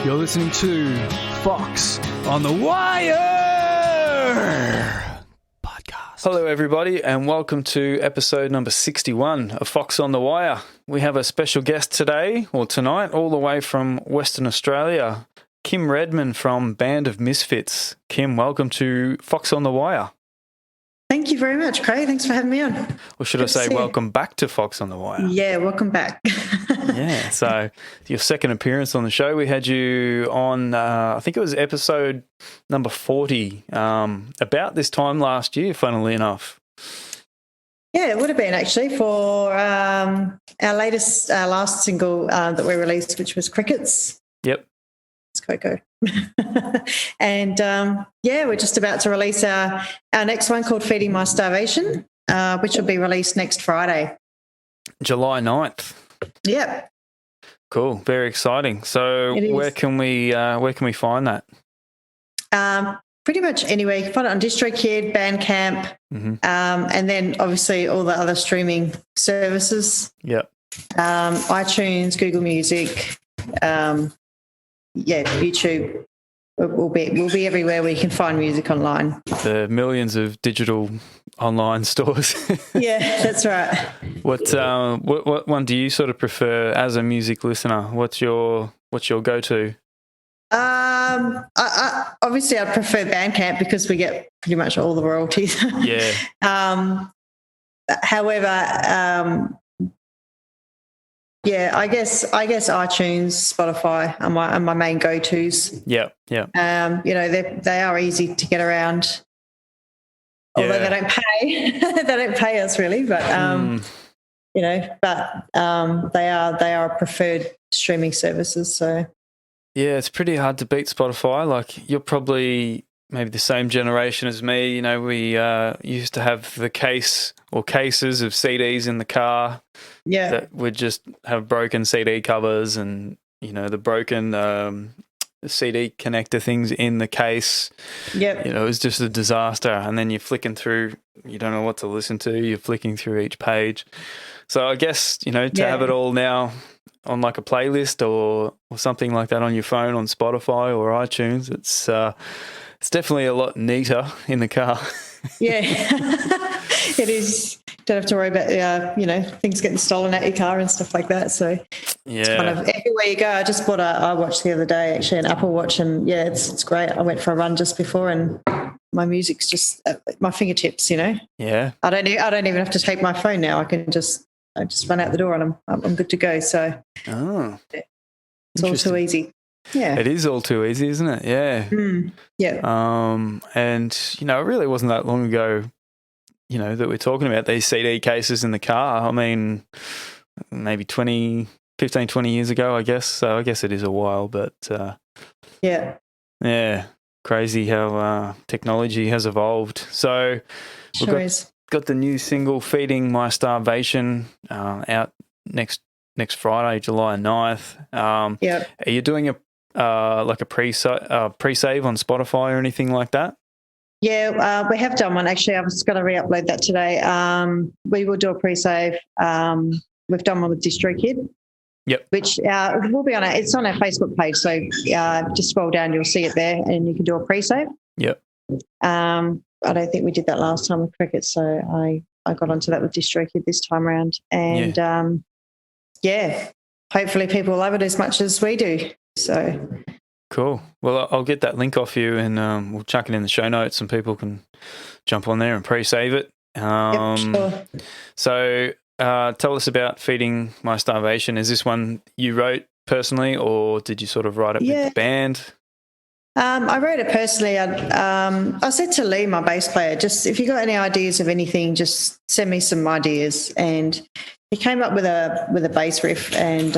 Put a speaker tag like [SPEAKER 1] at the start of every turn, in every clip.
[SPEAKER 1] You're listening to Fox on the Wire podcast.
[SPEAKER 2] Hello, everybody, and welcome to episode number 61 of Fox on the Wire. We have a special guest today, or tonight, all the way from Western Australia, Kym Redmond from Band of Missfits. Kym, welcome to Fox on the Wire.
[SPEAKER 3] Thank you very much, Craig. Thanks for having me on.
[SPEAKER 2] Or should I say welcome back to Fox on the Wire?
[SPEAKER 3] Yeah, welcome back.
[SPEAKER 2] Yeah, so your second appearance on the show, we had you on, I think it was episode number 40, about this time last year, funnily enough.
[SPEAKER 3] Yeah, it would have been actually for our last single that we released, which was Crickets.
[SPEAKER 2] Yep.
[SPEAKER 3] It's Coco. And we're just about to release our next one called Feeding My Starvation, which will be released next Friday.
[SPEAKER 2] July 9th.
[SPEAKER 3] Yep.
[SPEAKER 2] Cool. Very exciting. So where can we find that?
[SPEAKER 3] Pretty much anywhere. You can find it on DistroKid, Bandcamp, and then obviously all the other streaming services.
[SPEAKER 2] Yep.
[SPEAKER 3] iTunes, Google Music, YouTube. We'll be everywhere where you can find music online.
[SPEAKER 2] The millions of digital online stores.
[SPEAKER 3] Yeah, that's right.
[SPEAKER 2] What one do you sort of prefer as a music listener? What's your go-to?
[SPEAKER 3] Obviously I'd prefer Bandcamp because we get pretty much all the royalties.
[SPEAKER 2] Yeah.
[SPEAKER 3] However, I guess iTunes, Spotify are my main go-tos.
[SPEAKER 2] Yeah.
[SPEAKER 3] They are easy to get around. Although they don't pay us really, but they are preferred streaming services. So
[SPEAKER 2] yeah, it's pretty hard to beat Spotify. Like, you're probably maybe the same generation as me. You know, we used to have the case or cases of CDs in the car.
[SPEAKER 3] Yeah,
[SPEAKER 2] that would just have broken CD covers and, you know, the broken CD connector things in the case.
[SPEAKER 3] Yep.
[SPEAKER 2] You know, it was just a disaster. And then you're flicking through, you don't know what to listen to. You're flicking through each page. So I guess, you know, to have it all now on like a playlist or something like that on your phone, on Spotify or iTunes, it's definitely a lot neater in the car. Yeah,
[SPEAKER 3] it is. Don't have to worry about things getting stolen out your car and stuff like that. So it's kind of everywhere you go. I just bought a watch the other day, actually, an Apple Watch, and yeah, it's great. I went for a run just before, and my music's just at my fingertips. You know. Yeah. I don't even have to take my phone now. I just run out the door and I'm good to go. So it's all too easy. Yeah,
[SPEAKER 2] it is all too easy, isn't it? Yeah.
[SPEAKER 3] Yeah.
[SPEAKER 2] And you know, it really wasn't that long ago, you know, that we're talking about these CD cases in the car. I mean, maybe 15, 20 years ago, I guess. So I guess it is a while, but yeah, crazy how technology has evolved. So we've got the new single "Feeding My Starvation" out next Friday, July 9th. Are you doing a pre-save on Spotify or anything like that?
[SPEAKER 3] Yeah, we have done one. Actually, I was going to re-upload that today. We will do a pre-save. We've done one with DistroKid.
[SPEAKER 2] Yep.
[SPEAKER 3] Which will be it's on our Facebook page. So just scroll down, you'll see it there, and you can do a pre-save.
[SPEAKER 2] Yep.
[SPEAKER 3] I don't think we did that last time with Cricket, so I got onto that with DistroKid this time around. And hopefully people love it as much as we do. So
[SPEAKER 2] cool. Well, I'll get that link off you, and we'll chuck it in the show notes, and people can jump on there and pre-save it.
[SPEAKER 3] Sure.
[SPEAKER 2] So tell us about Feeding My Starvation. Is this one you wrote personally, or did you sort of write it with the band?
[SPEAKER 3] I wrote it personally. I said to Lee, my bass player, just if you got any ideas of anything, just send me some ideas. And he came up with a bass riff, and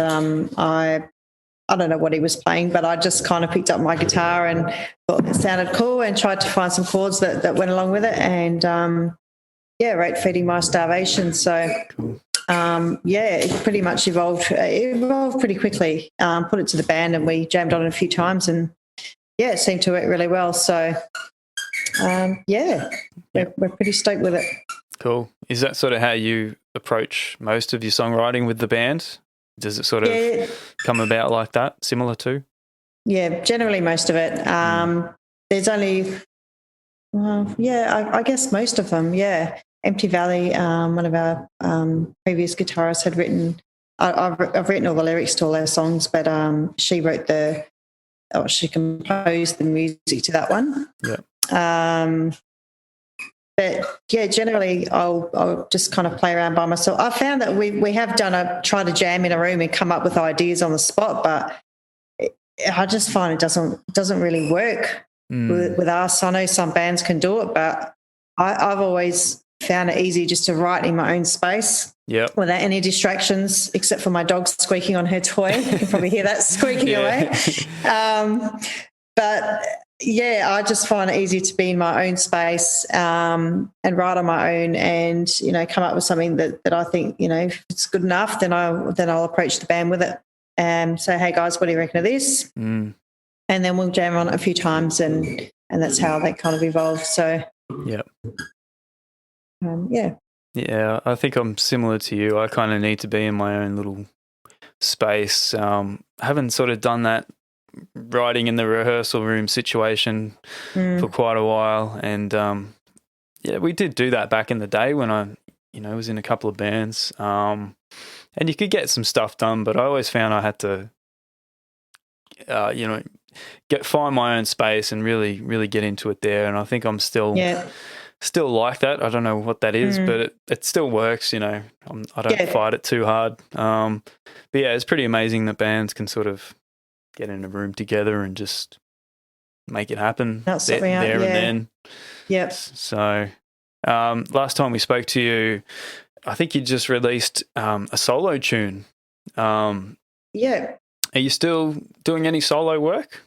[SPEAKER 3] I don't know what he was playing, but I just kind of picked up my guitar and thought it sounded cool and tried to find some chords that went along with it. And wrote Feeding My Starvation. So it pretty much evolved pretty quickly. Put it to the band and we jammed on it a few times, and it seemed to work really well. So we're pretty stoked with it.
[SPEAKER 2] Cool. Is that sort of how you approach most of your songwriting with the band? Does it sort of come about like that, similar to?
[SPEAKER 3] generally most of it. There's only, I guess most of them, yeah. Empty Valley, one of our previous guitarists had written, I've written all the lyrics to all our songs, but she she composed the music to that one.
[SPEAKER 2] Yeah.
[SPEAKER 3] But yeah, generally I'll just kind of play around by myself. I found that we have tried to jam in a room and come up with ideas on the spot, but I just find it doesn't really work with us. I know some bands can do it, but I've always found it easy just to write in my own space without any distractions, except for my dog squeaking on her toy. You can probably hear that squeaking away. But yeah, I just find it easy to be in my own space and write on my own, and come up with something that I think if it's good enough, then I'll approach the band with it and say, hey guys, what do you reckon of this? And then we'll jam on it a few times, and that's how they kind of evolve. So
[SPEAKER 2] yeah, I think I'm similar to you. I kind of need to be in my own little space. Haven't sort of done that writing in the rehearsal room situation for quite a while, and we did do that back in the day when I was in a couple of bands, and you could get some stuff done, but I always found I had to find my own space and really get into it there, and I think I'm still like that. I don't know what that is, but it still works. I don't fight it too hard. But yeah, it's pretty amazing that bands can sort of get in a room together and just make it happen there and then.
[SPEAKER 3] Yep.
[SPEAKER 2] So last time we spoke to you, I think you just released a solo tune.
[SPEAKER 3] Yeah.
[SPEAKER 2] Are you still doing any solo work?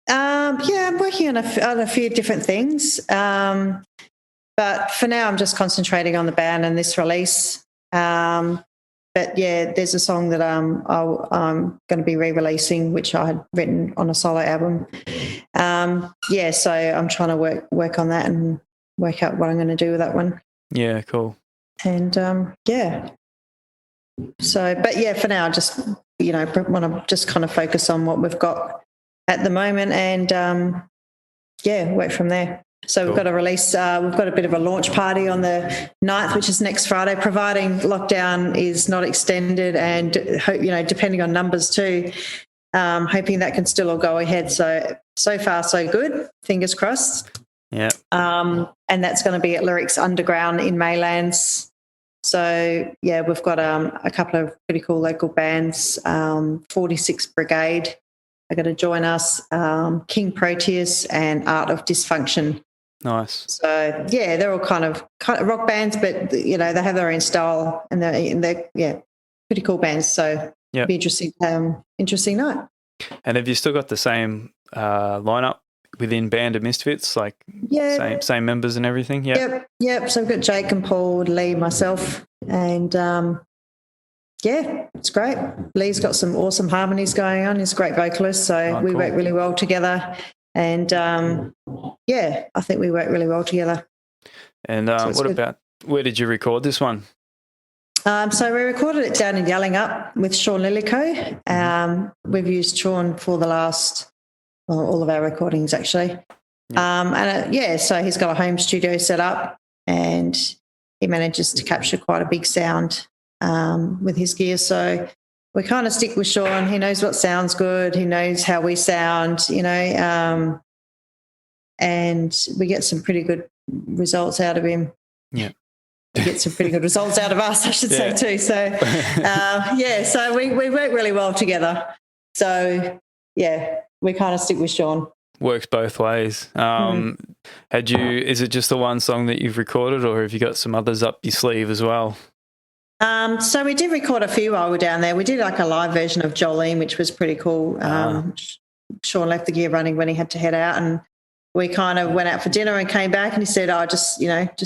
[SPEAKER 3] I'm working on a few different things. But for now, I'm just concentrating on the band and this release. But yeah, there's a song that I'm going to be re-releasing, which I had written on a solo album. So I'm trying to work on that and work out what I'm going to do with that one.
[SPEAKER 2] Yeah, cool.
[SPEAKER 3] And So, but yeah, for now, just want to just kind of focus on what we've got at the moment, and work from there. So We've got a release. We've got a bit of a launch party on the 9th, which is next Friday, providing lockdown is not extended, and depending on numbers too, hoping that can still all go ahead. So far so good. Fingers crossed.
[SPEAKER 2] Yeah.
[SPEAKER 3] And that's going to be at Lyrics Underground in Maylands. So yeah, we've got a couple of pretty cool local bands. 46 Brigade are going to join us. King Proteus and Art of Dysfunction.
[SPEAKER 2] Nice.
[SPEAKER 3] So yeah, they're all kind of rock bands, but they have their own style, and they're pretty cool bands. So it'll be interesting night. And
[SPEAKER 2] have you still got the same lineup within Band of Missfits, like same members and everything?
[SPEAKER 3] Yep. So we've got Jake and Paul, Lee, myself, and it's great. Lee's got some awesome harmonies going on. He's a great vocalist, so we work really well together. And I think we work really well together.
[SPEAKER 2] And where did you record this one?
[SPEAKER 3] So we recorded it down in Yallingup with Sean Lillico. We've used Sean for the last, all of our recordings actually. So he's got a home studio set up, and he manages to capture quite a big sound with his gear. So we kind of stick with Sean. He knows what sounds good. He knows how we sound, and we get some pretty good results out of him.
[SPEAKER 2] Yeah.
[SPEAKER 3] We get some pretty good results out of us, I should say too. So, so we work really well together. So, we kind of stick with Sean.
[SPEAKER 2] Works both ways. Is it just the one song that you've recorded, or have you got some others up your sleeve as well?
[SPEAKER 3] So we did record a few while we were down there. We did like a live version of Jolene, which was pretty cool. Sean left the gear running when he had to head out, and we kind of went out for dinner and came back, and he said, just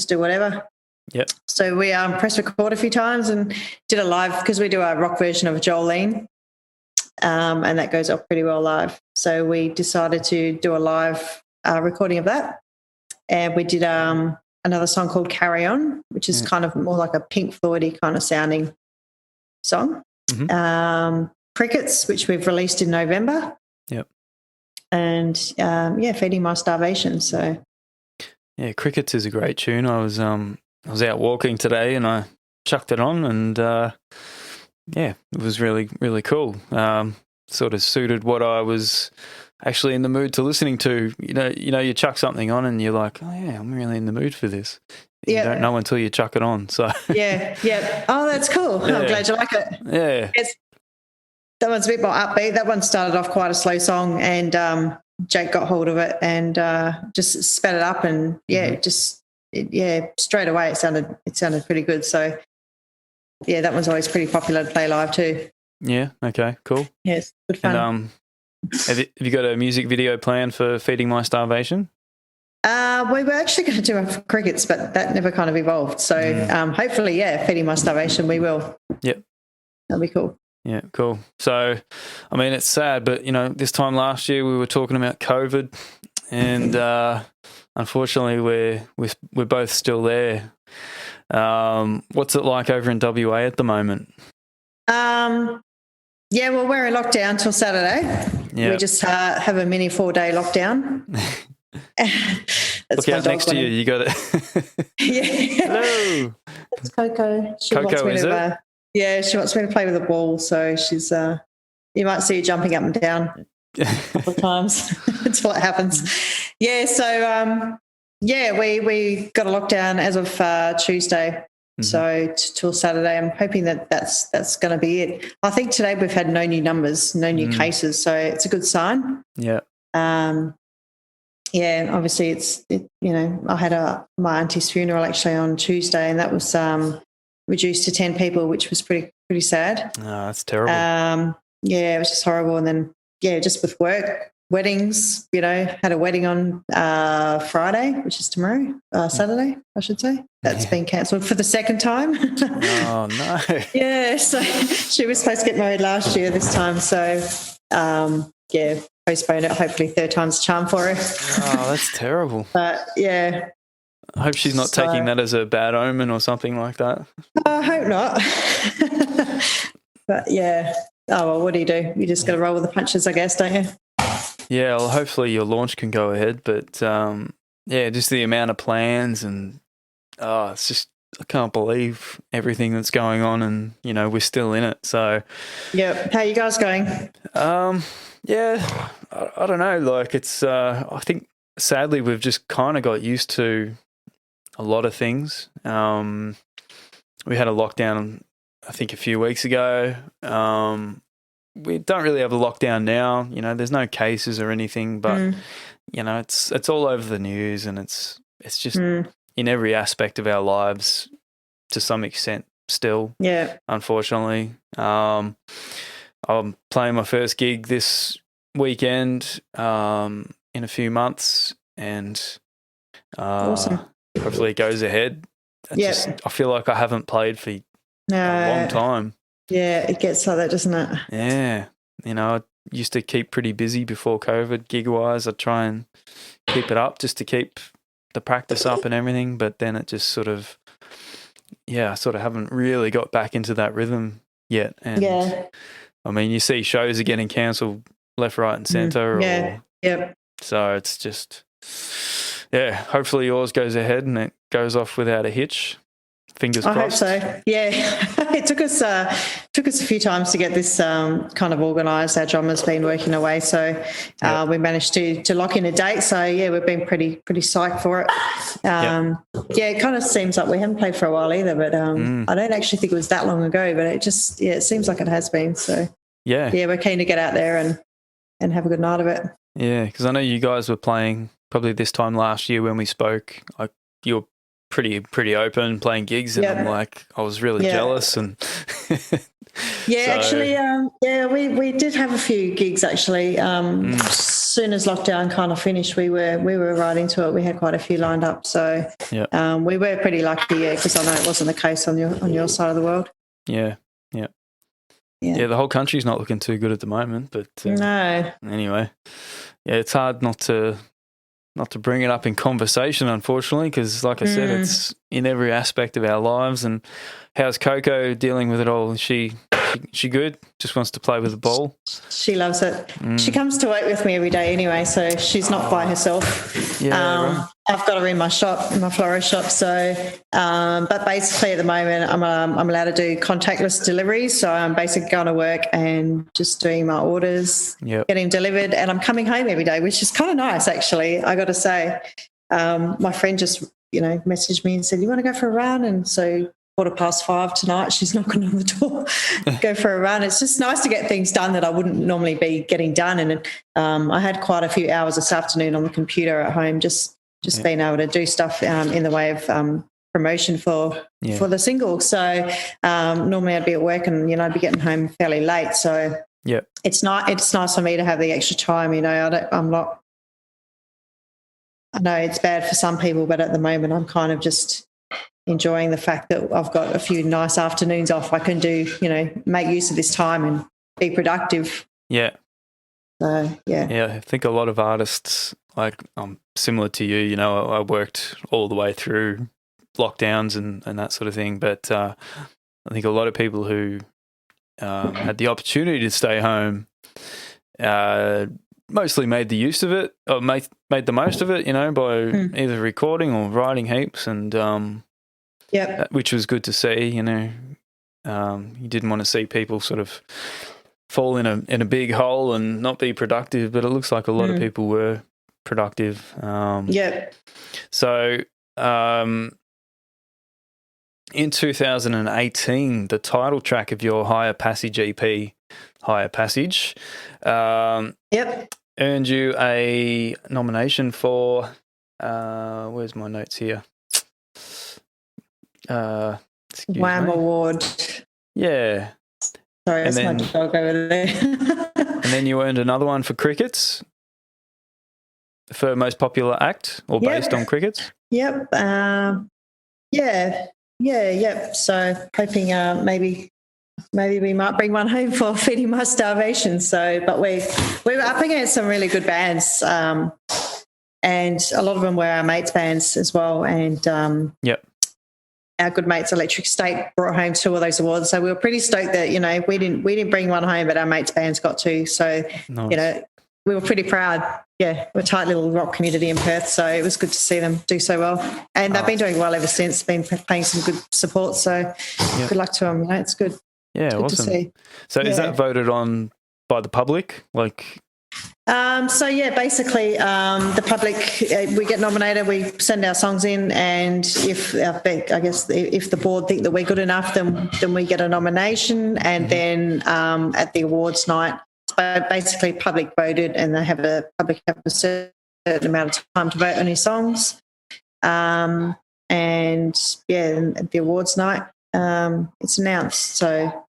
[SPEAKER 3] do whatever.
[SPEAKER 2] Yep.
[SPEAKER 3] So we press record a few times and did a live, because we do a rock version of Jolene, and that goes off pretty well live. So we decided to do a live recording of that, and we did another song called Carry On, which is kind of more like a Pink Floyd-y kind of sounding song. Crickets, which we've released in November.
[SPEAKER 2] Yep.
[SPEAKER 3] and feeding my starvation. So
[SPEAKER 2] Yeah, Crickets is a great tune. I was out walking today and I chucked it on, and it was really, really cool. Sort of suited what I was actually in the mood to listening to. You chuck something on and you're like, oh yeah, I'm really in the mood for this. You don't know until you chuck it on. So
[SPEAKER 3] yeah. Oh, that's cool. I'm glad you like it.
[SPEAKER 2] Yeah.
[SPEAKER 3] That one's a bit more upbeat. That one started off quite a slow song, and Jake got hold of it and just sped it up, and straight away it sounded pretty good. So yeah, that one's always pretty popular to play live too.
[SPEAKER 2] Yeah. Okay. Cool.
[SPEAKER 3] Yes, good fun.
[SPEAKER 2] And have you got a music video planned for Feeding My Starvation?
[SPEAKER 3] We were actually going to do it for Crickets, but that never kind of evolved. So hopefully, Feeding My Starvation, we will.
[SPEAKER 2] Yep.
[SPEAKER 3] That'll be cool.
[SPEAKER 2] Yeah, cool. So, I mean, it's sad, but, this time last year we were talking about COVID, and unfortunately we're both still there. What's it like over in WA at the moment?
[SPEAKER 3] Well, we're in lockdown till Saturday. Yeah. We just have a mini 4-day lockdown.
[SPEAKER 2] Look out next to you. You got it.
[SPEAKER 3] Yeah.
[SPEAKER 2] Hello.
[SPEAKER 3] It's Coco.
[SPEAKER 2] Coco, is it?
[SPEAKER 3] She wants me to play with the ball, so she's. You might see her jumping up and down a couple of times until it happens. Yeah. So we got a lockdown as of Tuesday. Mm-hmm. So till Saturday. I'm hoping that's going to be it. I think today we've had no new numbers, no new cases, so it's a good sign.
[SPEAKER 2] Yeah.
[SPEAKER 3] Obviously I had my auntie's funeral actually on Tuesday, and that was reduced to 10 people, which was pretty sad.
[SPEAKER 2] Oh, that's terrible.
[SPEAKER 3] It was just horrible. And then just with work, weddings, had a wedding on Friday, which is tomorrow, Saturday, I should say. That's been cancelled for the second time.
[SPEAKER 2] Oh, no.
[SPEAKER 3] Yeah, so she was supposed to get married last year this time. So, postpone it. Hopefully third time's a charm for her.
[SPEAKER 2] Oh, that's terrible.
[SPEAKER 3] But, yeah.
[SPEAKER 2] I hope she's not taking that as a bad omen or something like that.
[SPEAKER 3] I hope not. But, what do? You just got to roll with the punches, I guess, don't you?
[SPEAKER 2] Yeah, well, hopefully your launch can go ahead. But, just the amount of plans and, it's just, I can't believe everything that's going on, and, we're still in it. So,
[SPEAKER 3] yeah. How are you guys going?
[SPEAKER 2] I don't know. Like, it's, I think, sadly, we've just kind of got used to a lot of things. We had a lockdown, I think, a few weeks ago. We don't really have a lockdown now. There's no cases or anything, but it's all over the news, and it's just in every aspect of our lives to some extent still. Yeah. Unfortunately, I'm playing my first gig this weekend in a few months, and
[SPEAKER 3] awesome.
[SPEAKER 2] Hopefully it goes ahead. I feel like I haven't played for a long time.
[SPEAKER 3] Yeah, it gets like that, doesn't it?
[SPEAKER 2] Yeah. I used to keep pretty busy before COVID, gig-wise. I'd try and keep it up just to keep the practice up and everything, but then it just sort of, I sort of haven't really got back into that rhythm yet. And I mean, you see shows are getting cancelled left, right and centre. So it's just, hopefully yours goes ahead and it goes off without a hitch. Fingers crossed.
[SPEAKER 3] I hope so. Yeah, it took us a few times to get this kind of organised. Our drummer's been working away, so we managed to lock in a date. So we've been pretty psyched for it. It kind of seems like we haven't played for a while either, but I don't actually think it was that long ago. But it just it seems like it has been. So we're keen to get out there and have a good night of it.
[SPEAKER 2] Yeah, because I know you guys were playing probably this time last year when we spoke. Like you were pretty open playing gigs, and I'm like, I was really jealous. And
[SPEAKER 3] actually, we did have a few gigs actually. As soon as lockdown kind of finished, we were right into it. We had quite a few lined up, so we were pretty lucky, because I know it wasn't the case on your side of the world. Yeah, the whole country's not looking too good at the moment, but no. Anyway, it's hard not to bring it up in conversation, unfortunately, because like I said, it's in every aspect of our lives. And how's Coco dealing with it all? Is she
[SPEAKER 2] She good? Just wants to play with the ball?
[SPEAKER 3] She loves it. She comes to work with me every day anyway, so she's not by herself.
[SPEAKER 2] Yeah, right.
[SPEAKER 3] I've got her in my shop, in my florist shop. So, but basically at the moment, I'm allowed to do contactless deliveries. So I'm basically going to work and just doing my orders, getting delivered, and I'm coming home every day, which is kind of nice, actually. I got to say, my friend just messaged me and said, "You want to go for a run?" And so 5:15 tonight, she's knocking on the door, go for a run. It's just nice to get things done that I wouldn't normally be getting done. And I had quite a few hours this afternoon on the computer at home, just being able to do stuff in the way of promotion for the single. So normally I'd be at work and I'd be getting home fairly late. So it's nice for me to have the extra time. I know it's bad for some people, but at the moment I'm kind of just enjoying the fact that I've got a few nice afternoons off. I can do, make use of this time and be productive.
[SPEAKER 2] Yeah.
[SPEAKER 3] So, yeah.
[SPEAKER 2] Yeah, I think a lot of artists, like I'm similar to you, I worked all the way through lockdowns and that sort of thing. But I think a lot of people who had the opportunity to stay home mostly made the use of it, or made the most of it, by either recording or writing heaps, and which was good to see. You didn't want to see people sort of fall in a big hole and not be productive, but it looks like a lot of people were productive. So in 2018, the title track of your Higher Passage EP, Higher Passage, earned you a nomination for, where's my notes here?
[SPEAKER 3] Wham Award.
[SPEAKER 2] Yeah.
[SPEAKER 3] Sorry, that's my dog over there.
[SPEAKER 2] And then you earned another one for Crickets, for most popular act, or based on Crickets.
[SPEAKER 3] Yep. So hoping maybe we might bring one home for feeding my starvation. So, but we were up against some really good bands, and a lot of them were our mates' bands as well. And our good mates Electric State brought home 2 of those awards. So we were pretty stoked that we didn't bring one home, but our mates' bands got 2. So
[SPEAKER 2] nice.
[SPEAKER 3] we were pretty proud. Yeah, we're a tight little rock community in Perth, so it was good to see them do so well. And they've been doing well ever since, been paying some good support. So good luck to them. It's good.
[SPEAKER 2] Yeah,
[SPEAKER 3] it's good
[SPEAKER 2] awesome.
[SPEAKER 3] to see.
[SPEAKER 2] So is that voted on by the public?
[SPEAKER 3] Basically, the public, we get nominated, we send our songs in, and if the board think that we're good enough, then we get a nomination, and then at the awards night, basically public voted, and they have a certain amount of time to vote on his songs. And at the awards night, it's announced. So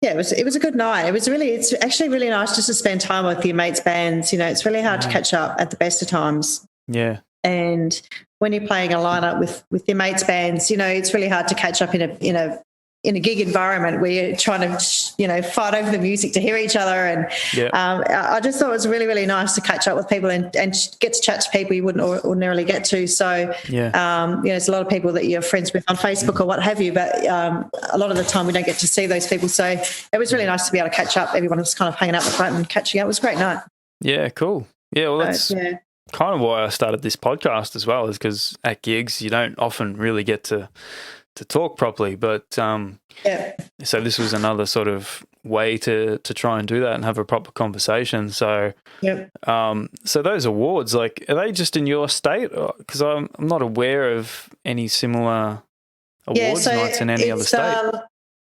[SPEAKER 3] it was a good night. It's actually really nice just to spend time with your mates' bands. It's really hard to catch up at the best of times. Yeah. And when you're playing a lineup with your mates' bands, it's really hard to catch up in a gig environment where you're trying to, fight over the music to hear each other. And I just thought it was really, really nice to catch up with people and get to chat to people you wouldn't ordinarily get to. So, there's a lot of people that you're friends with on Facebook or what have you, but a lot of the time we don't get to see those people. So it was really nice to be able to catch up. Everyone was kind of hanging out the front and catching up. It was a great night.
[SPEAKER 2] Yeah, cool. Yeah, well, that's kind of why I started this podcast as well, is because at gigs you don't often really get to talk properly, but so this was another sort of way to try and do that and have a proper conversation. So so those awards, are they just in your state? Because I'm not aware of any similar awards nights in any other state.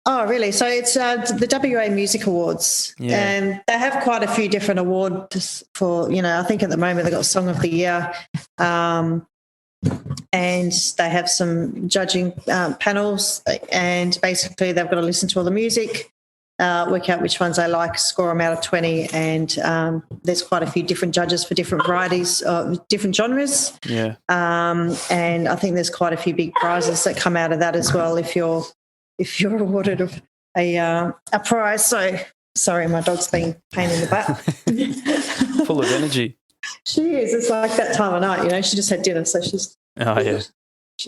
[SPEAKER 3] Oh, really? So it's the WA Music Awards, and they have quite a few different awards for, I think at the moment they've got Song of the Year, and they have some judging panels, and basically they've got to listen to all the music, work out which ones they like, score them out of 20, and there's quite a few different judges for different varieties, different genres. Yeah. And I think there's quite a few big prizes that come out of that as well if you're awarded a prize. So sorry, my dog's being a pain in the butt.
[SPEAKER 2] Full of energy.
[SPEAKER 3] She is. It's like that time of night, she just had dinner, so she's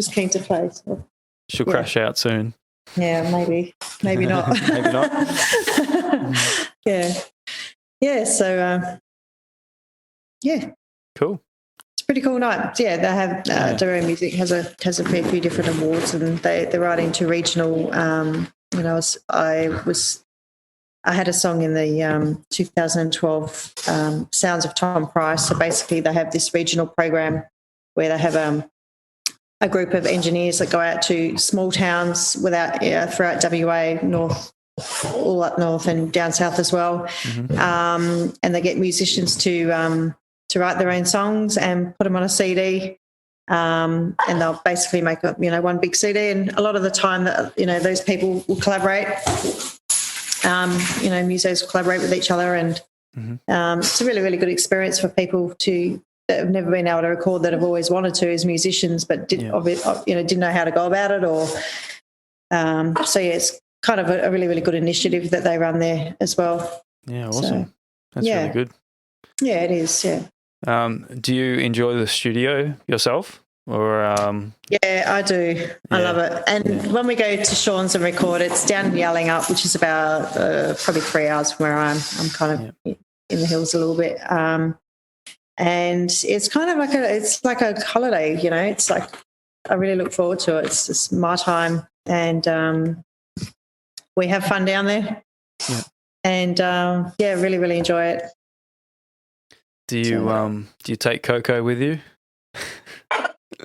[SPEAKER 3] keen to play. So.
[SPEAKER 2] She'll crash out soon.
[SPEAKER 3] Yeah, maybe not.
[SPEAKER 2] Maybe not.
[SPEAKER 3] Yeah. So yeah,
[SPEAKER 2] Cool.
[SPEAKER 3] it's a pretty cool night. Yeah, they have Darude Music has a fair few different awards, and they're right into regional. I had a song in the 2012 Sounds of Tom Price. So basically, they have this regional program where they have a group of engineers that go out to small towns throughout WA, all up north and down south as well. And they get musicians to write their own songs and put them on a CD. And they'll basically make one big CD. And a lot of the time that those people will collaborate. Musos will collaborate with each other, and it's a really, really good experience for people that have never been able to record, that have always wanted to as musicians, but didn't know how to go about it. Or it's kind of a really, really good initiative that they run there as well.
[SPEAKER 2] Yeah, awesome. That's really good.
[SPEAKER 3] Yeah, it is. Yeah.
[SPEAKER 2] Do you enjoy the studio yourself? Or
[SPEAKER 3] yeah, I do. I love it. And when we go to Sean's and record, it's down in Yallingup, which is about probably 3 hours from where I'm. I'm kind of in the hills a little bit. And it's kind of like a holiday, It's like I really look forward to it. It's just my time, and we have fun down there.
[SPEAKER 2] Yeah.
[SPEAKER 3] And really, really enjoy it.
[SPEAKER 2] Do you take Coco with you?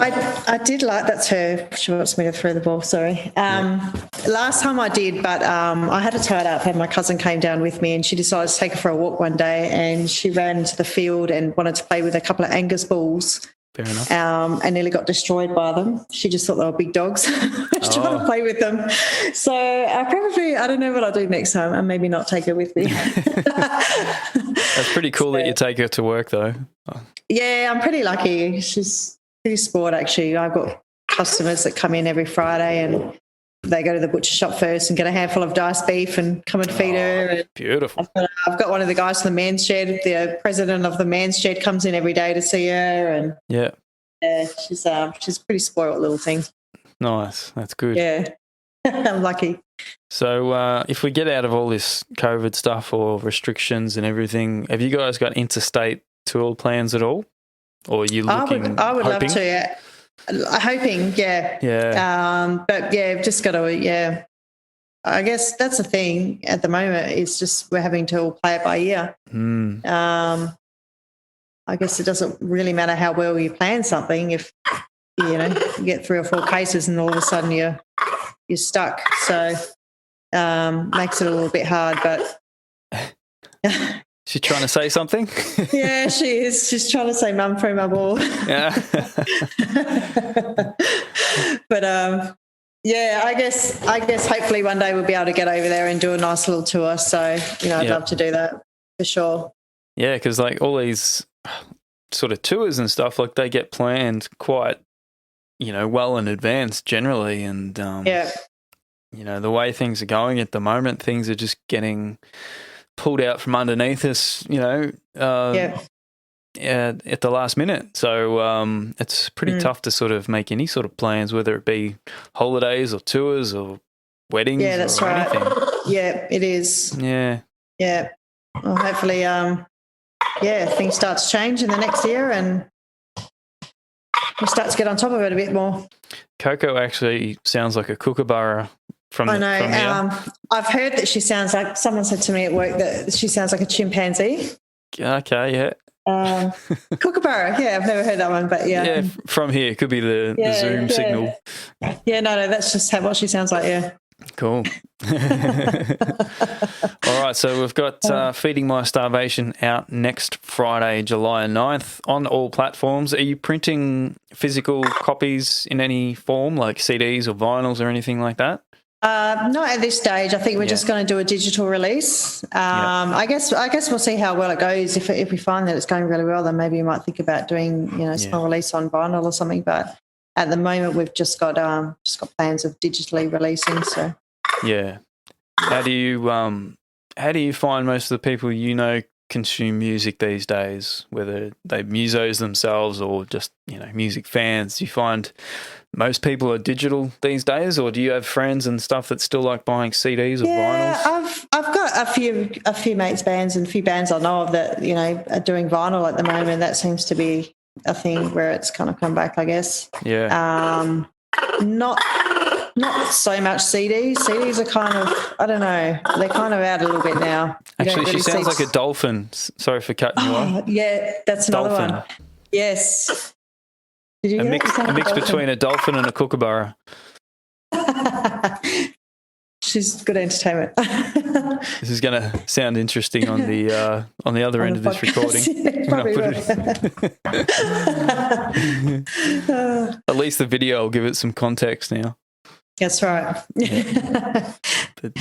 [SPEAKER 3] I did that's her. She wants me to throw the ball, sorry. Last time I did, but I had to tie it up, and my cousin came down with me, and she decided to take her for a walk one day, and she ran into the field and wanted to play with a couple of Angus bulls.
[SPEAKER 2] Fair enough.
[SPEAKER 3] And nearly got destroyed by them. She just thought they were big dogs. She wanted to play with them. So I don't know what I'll do next time, and maybe not take her with me.
[SPEAKER 2] That's pretty cool that you take her to work, though.
[SPEAKER 3] Yeah, I'm pretty lucky. She's pretty sport, actually. I've got customers that come in every Friday, and they go to the butcher shop first and get a handful of diced beef and come and feed her. And
[SPEAKER 2] beautiful.
[SPEAKER 3] I've got one of the guys from the man's shed. The president of the man's shed comes in every day to see her, and she's a pretty spoiled little thing.
[SPEAKER 2] Nice, that's good.
[SPEAKER 3] Yeah, I'm lucky.
[SPEAKER 2] So if we get out of all this COVID stuff or restrictions and everything, have you guys got interstate tour plans at all? Or are you looking?
[SPEAKER 3] I would love to. Yeah. Hoping, yeah.
[SPEAKER 2] Yeah.
[SPEAKER 3] But yeah, just got to, yeah. I guess that's the thing at the moment. It's just we're having to all play it by ear. I guess it doesn't really matter how well you plan something if you get 3 or 4 cases and all of a sudden you're stuck. So makes it a little bit hard, but.
[SPEAKER 2] She's trying to say something?
[SPEAKER 3] Yeah, she is. She's trying to say mum throw my ball.
[SPEAKER 2] Yeah.
[SPEAKER 3] But I guess hopefully one day we'll be able to get over there and do a nice little tour. So, I'd love to do that for sure.
[SPEAKER 2] Yeah, because like all these sort of tours and stuff, like they get planned quite, well in advance generally. And, the way things are going at the moment, things are just getting pulled out from underneath us, at the last minute. So it's pretty tough to sort of make any sort of plans, whether it be holidays or tours or weddings.
[SPEAKER 3] Yeah, that's
[SPEAKER 2] or
[SPEAKER 3] right.
[SPEAKER 2] Anything.
[SPEAKER 3] Yeah, it is.
[SPEAKER 2] Yeah.
[SPEAKER 3] Yeah. Well, hopefully, things start to change in the next year and we start to get on top of it a bit more.
[SPEAKER 2] Coco actually sounds like a kookaburra.
[SPEAKER 3] I know. I've heard that she sounds like, someone said to me at work that she sounds like a chimpanzee.
[SPEAKER 2] Okay, yeah.
[SPEAKER 3] Kookaburra, yeah, I've never heard that one, but yeah.
[SPEAKER 2] Yeah, from here, it could be the Zoom signal.
[SPEAKER 3] Yeah, no, that's just what she sounds like, yeah.
[SPEAKER 2] Cool. All right, so we've got Feeding My Starvation out next Friday, July 9th on all platforms. Are you printing physical copies in any form, like CDs or vinyls or anything like that?
[SPEAKER 3] Not at this stage. I think we're just going to do a digital release. I guess we'll see how well it goes. If we find that it's going really well, then maybe we might think about doing small release on vinyl or something. But at the moment, we've just got plans of digitally releasing. So
[SPEAKER 2] yeah, how do you find most of the people consume music these days, whether they musos themselves or just music fans? Do you find most people are digital these days, or do you have friends and stuff that still like buying CDs or vinyls?
[SPEAKER 3] I've got a few mates bands and a few bands I know of that, you know, are doing vinyl at the moment. That seems to be a thing where it's kind of come back, I guess.
[SPEAKER 2] Yeah.
[SPEAKER 3] Not so much CDs. CDs are kind of, I don't know, they're kind of out a little bit now.
[SPEAKER 2] Actually, she sounds like a dolphin. Sorry for cutting you off.
[SPEAKER 3] Yeah, that's another
[SPEAKER 2] Dolphin.
[SPEAKER 3] one. Yes. Did you
[SPEAKER 2] A
[SPEAKER 3] hear
[SPEAKER 2] mix,
[SPEAKER 3] that?
[SPEAKER 2] a mix between a dolphin and a kookaburra.
[SPEAKER 3] She's good entertainment.
[SPEAKER 2] This is going to sound interesting on the other end of this recording. At least the video will give it some context now.
[SPEAKER 3] That's right.
[SPEAKER 2] But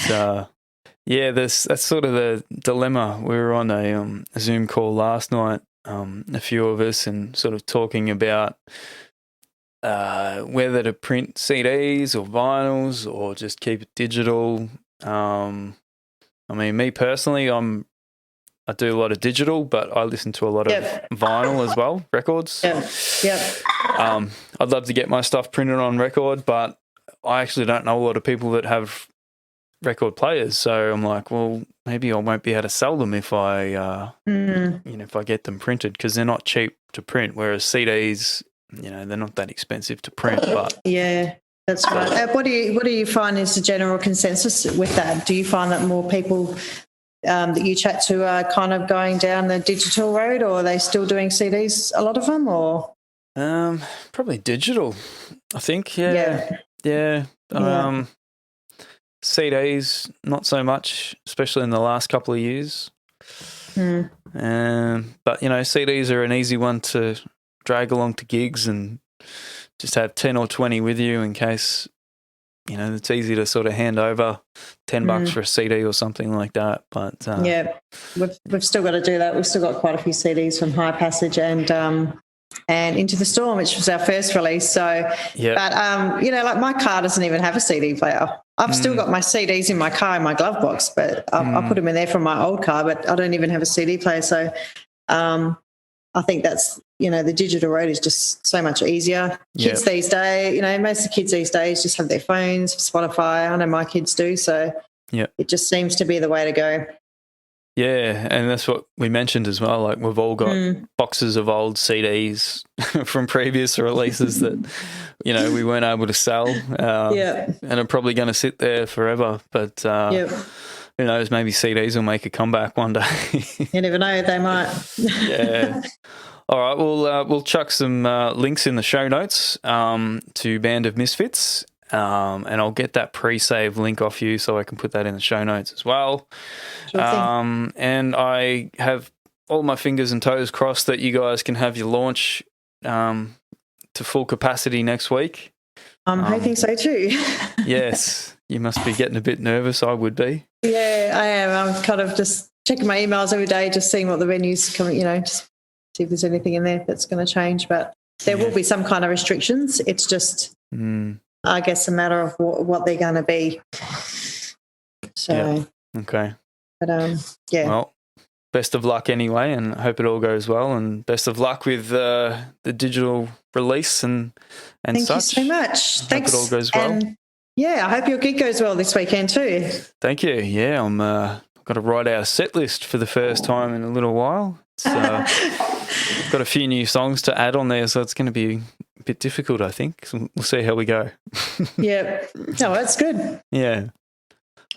[SPEAKER 2] that's sort of the dilemma. We were on a Zoom call last night, a few of us, and sort of talking about whether to print CDs or vinyls or just keep it digital. I mean, me personally, I do a lot of digital, but I listen to a lot of vinyl as well, records. I'd love to get my stuff printed on record, but I actually don't know a lot of people that have record players. So I'm like, well, maybe I won't be able to sell them if I, if I get them printed, because they're not cheap to print. Whereas CDs, you know, they're not that expensive to print. But
[SPEAKER 3] yeah, that's right. What do you find is the general consensus with that? Do you find that more people that you chat to are kind of going down the digital road, or are they still doing CDs? A lot of them, or
[SPEAKER 2] probably digital. I think. Yeah. CDs, not so much, especially in the last couple of years. But, you know, CDs are an easy one to drag along to gigs and just have 10 or 20 with you in case, you know, it's easy to sort of hand over $10 for a CD or something like that. But
[SPEAKER 3] we've still got to do that. We've still got quite a few CDs from High Passage and Into the Storm, which was our first release. So, but, you know, like my car doesn't even have a CD player. I've still got my CDs in my car in my glove box, but I put them in there from my old car, but I don't even have a CD player. So I think that's, you know, the digital road is just so much easier. Kids these days, you know, most of the kids these days just have their phones, Spotify. I know my kids do. So it just seems to be the way to go.
[SPEAKER 2] Yeah, and that's what we mentioned as well. Like, we've all got boxes of old CDs from previous releases that, you know, we weren't able to sell and are probably going to sit there forever. But who knows, maybe CDs will make a comeback one day.
[SPEAKER 3] You never know, they might.
[SPEAKER 2] Yeah. All right, we'll chuck some links in the show notes to Band of Missfits. And I'll get that pre-save link off you so I can put that in the show notes as well.
[SPEAKER 3] Sure thing.
[SPEAKER 2] And I have all my fingers and toes crossed that you guys can have your launch to full capacity next week.
[SPEAKER 3] I'm hoping so too.
[SPEAKER 2] Yes, you must be getting a bit nervous. I would be.
[SPEAKER 3] Yeah, I am. I'm kind of just checking my emails every day, just seeing what the venue's coming, you know, just see if there's anything in there that's going to change. But there will be some kind of restrictions. It's just... I guess a matter of what they're going to be. So,
[SPEAKER 2] okay.
[SPEAKER 3] But
[SPEAKER 2] Well, best of luck anyway, and I hope it all goes well. And best of luck with the digital release and
[SPEAKER 3] thank
[SPEAKER 2] such.
[SPEAKER 3] Thank you so much. Thanks.
[SPEAKER 2] Hope it all goes well.
[SPEAKER 3] And, I hope your gig goes well this weekend too.
[SPEAKER 2] Thank you. Yeah, I'm got to write our set list for the first time in a little while. I've got a few new songs to add on there, so it's going to be a bit difficult, I think. So we'll see how we go.
[SPEAKER 3] Yeah. No, that's good.
[SPEAKER 2] Yeah.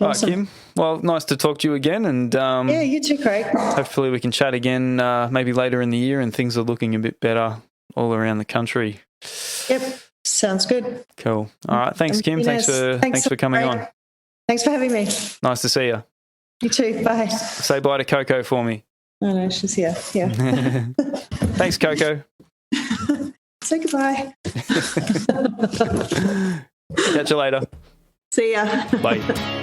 [SPEAKER 3] Awesome.
[SPEAKER 2] All right, Kym. Well, nice to talk to you again. And
[SPEAKER 3] you too, Craig.
[SPEAKER 2] Hopefully we can chat again maybe later in the year, and things are looking a bit better all around the country.
[SPEAKER 3] Yep. Sounds good.
[SPEAKER 2] Cool. All right. Thanks, Kym. Thanks for coming on.
[SPEAKER 3] Thanks for having me.
[SPEAKER 2] Nice to see you.
[SPEAKER 3] You too. Bye.
[SPEAKER 2] Say bye to Coco for me.
[SPEAKER 3] Oh, no, she's here. Yeah.
[SPEAKER 2] Thanks, Coco.
[SPEAKER 3] Say goodbye.
[SPEAKER 2] Catch you later.
[SPEAKER 3] See ya.
[SPEAKER 2] Bye.